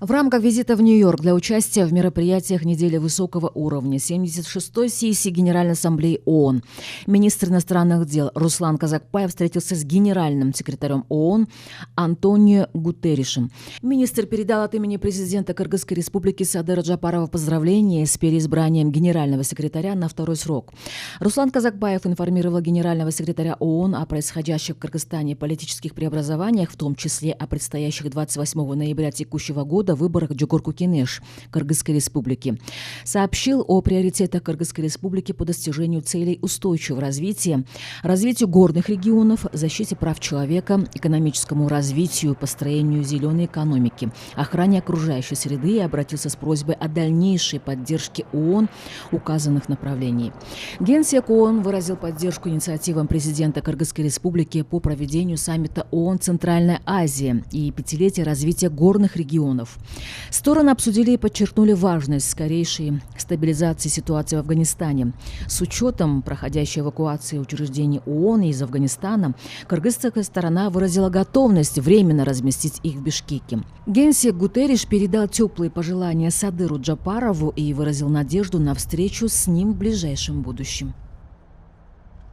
В рамках визита в Нью-Йорк для участия в мероприятиях недели высокого уровня 76-й сессии Генеральной Ассамблеи ООН министр иностранных дел Руслан Казакбаев встретился с генеральным секретарем ООН Антонио Гутерришем. Министр передал от имени президента Кыргызской республики Садыра Джапарова поздравления с переизбранием генерального секретаря на второй срок. Руслан Казакбаев информировал генерального секретаря ООН о происходящих в Кыргызстане политических преобразованиях, в том числе о предстоящих 28 ноября текущего года выборах в Джугурку-Кенеш Кыргызской республики. Сообщил о приоритетах Кыргызской республики по достижению целей устойчивого развития, развитию горных регионов, защите прав человека, экономическому развитию, построению зеленой экономики, охране окружающей среды и обратился с просьбой о дальнейшей поддержке ООН указанных направлений. Генсек ООН выразил поддержку инициативам президента Кыргызской республики по проведению саммита ООН «Центральная Азия» и пятилетия развития горных регионов. Стороны обсудили и подчеркнули важность скорейшей стабилизации ситуации в Афганистане. С учетом проходящей эвакуации учреждений ООН из Афганистана, кыргызская сторона выразила готовность временно разместить их в Бишкеке. Генсек Гутерриш передал теплые пожелания Садыру Джапарову и выразил надежду на встречу с ним в ближайшем будущем.